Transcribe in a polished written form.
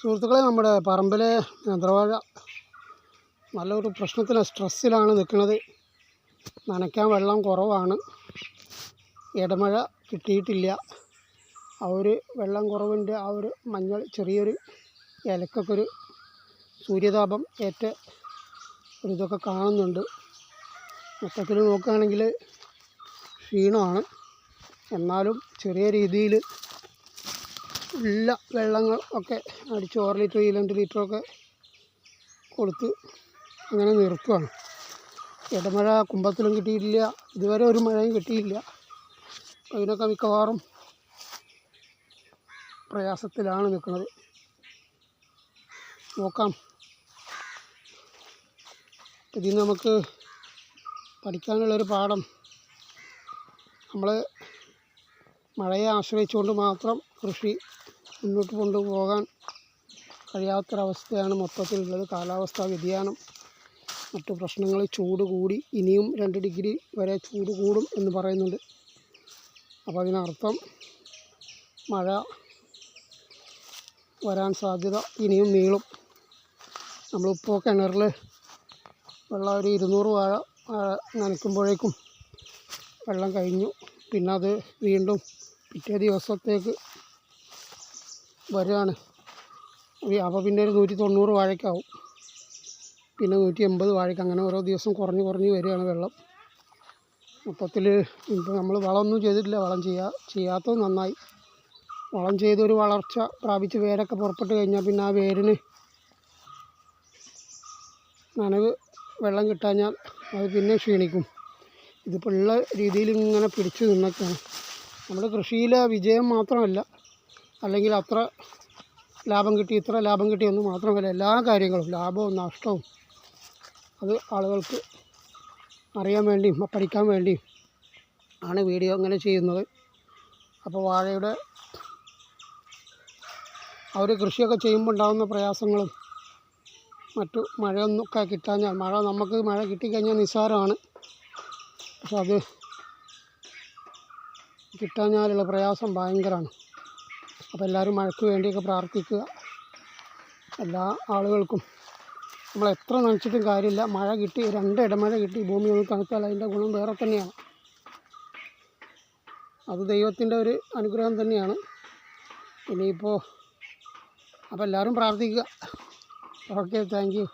സുഹൃത്തുക്കളെ, നമ്മുടെ പറമ്പിലെ നേന്ത്രവാഴ നല്ലൊരു സ്ട്രെസ്സിലാണ് നിൽക്കുന്നത്. നനയ്ക്കാൻ വെള്ളം കുറവാണ്. ഇടമഴ കിട്ടിയിട്ടില്ല. ആ ഒരു വെള്ളം കുറവിൻ്റെ ആ ഒരു മഞ്ഞൾ ചെറിയൊരു ഇലക്കൊക്കെ ഒരു സൂര്യതാപം ഏറ്റ ഇതൊക്കെ കാണുന്നുണ്ട്. മൊത്തത്തിൽ നോക്കുകയാണെങ്കിൽ ക്ഷീണമാണ്. എന്നാലും ചെറിയ രീതിയിൽ ഉള്ള വെള്ളങ്ങൾ ഒക്കെ അടിച്ച് 1 ലിറ്റർ 2 ലിറ്ററൊക്കെ കൊടുത്ത് അങ്ങനെ നിർത്തുകയാണ്. ഇടമഴ കുമ്പത്തിലും കിട്ടിയിട്ടില്ല. ഇതുവരെ ഒരു മഴയും കിട്ടിയില്ല. അതിനൊക്കെ മിക്കവാറും പ്രയാസത്തിലാണ് നിൽക്കുന്നത്. നോക്കാം. ഇതിൽ നമുക്ക് പഠിക്കാനുള്ളൊരു പാഠം, നമ്മൾ മഴയെ ആശ്രയിച്ചുകൊണ്ട് മാത്രം കൃഷി മുന്നോട്ട് കൊണ്ടുപോകാൻ കഴിയാത്തൊരവസ്ഥയാണ് മൊത്തത്തിലുള്ളത്. കാലാവസ്ഥാ വ്യതിയാനം, മറ്റു പ്രശ്നങ്ങൾ, ചൂട് കൂടി ഇനിയും 2 ഡിഗ്രി വരെ ചൂട് കൂടും എന്ന് പറയുന്നുണ്ട്. അപ്പോൾ അതിനർത്ഥം മഴ വരാൻ സാധ്യത ഇനിയും നീളും. നമ്മളിപ്പോൾ കിണറിൽ വെള്ളം ഒരു 200 വാഴ നനയ്ക്കുമ്പോഴേക്കും വെള്ളം കഴിഞ്ഞു. പിന്നെ അത് വീണ്ടും പിറ്റേ ദിവസത്തേക്ക് വരികയാണ്. അപ്പോൾ പിന്നെ ഒരു 190 വാഴയ്ക്കാവും, പിന്നെ 180 വാഴയ്ക്ക്, അങ്ങനെ ഓരോ ദിവസം കുറഞ്ഞ് വരികയാണ് വെള്ളം. മൊത്തത്തിൽ ഇപ്പോൾ നമ്മൾ വളമൊന്നും ചെയ്തിട്ടില്ല. വളം ചെയ്യാത്തത് നന്നായി. വളം ചെയ്തൊരു വളർച്ച പ്രാപിച്ച് വേരൊക്കെ പുറപ്പെട്ട് കഴിഞ്ഞാൽ പിന്നെ ആ വേരിന് നനവ് വെള്ളം കിട്ടാഞ്ഞാൽ അത് പിന്നെ ക്ഷീണിക്കും. ഇതിപ്പോൾ ഉള്ള രീതിയിൽ ഇങ്ങനെ പിടിച്ചു നിന്നൊക്കെയാണ്. നമ്മുടെ കൃഷിയിലെ വിജയം മാത്രമല്ല, അല്ലെങ്കിൽ അത്ര ലാഭം കിട്ടി ഇത്ര ലാഭം കിട്ടിയൊന്നും മാത്രമല്ല, എല്ലാ കാര്യങ്ങളും ലാഭവും നഷ്ടവും അത് ആളുകൾക്ക് അറിയാൻ വേണ്ടിയും പഠിക്കാൻ വേണ്ടിയും ആണ് വീഡിയോ ഇങ്ങനെ ചെയ്യുന്നത്. അപ്പോൾ വാഴയുടെ ആ ഒരു കൃഷിയൊക്കെ ചെയ്യുമ്പോൾ ഉണ്ടാകുന്ന പ്രയാസങ്ങളും മറ്റു മഴയൊന്നൊക്കെ കിട്ടാഞ്ഞാൽ, മഴ കിട്ടിക്കഴിഞ്ഞാൽ നിസ്സാരമാണ്. പക്ഷെ അത് കിട്ടാഞ്ഞാലുള്ള പ്രയാസം ഭയങ്കരമാണ്. അപ്പോൾ എല്ലാവരും മഴയ്ക്ക് വേണ്ടിയൊക്കെ പ്രാർത്ഥിക്കുക. എല്ലാ ആളുകൾക്കും നമ്മൾ എത്ര നനച്ചിട്ടും കാര്യമില്ല. മഴ കിട്ടി, 2 ഇടമഴ കിട്ടി, ഭൂമി ഒന്ന് തണുത്താൽ അതിൻ്റെ ഗുണം വേറെ തന്നെയാണ്. അത് ദൈവത്തിൻ്റെ ഒരു അനുഗ്രഹം തന്നെയാണ്. ഇനിയിപ്പോൾ അപ്പോൾ എല്ലാവരും പ്രാർത്ഥിക്കുക. Okay, thank you.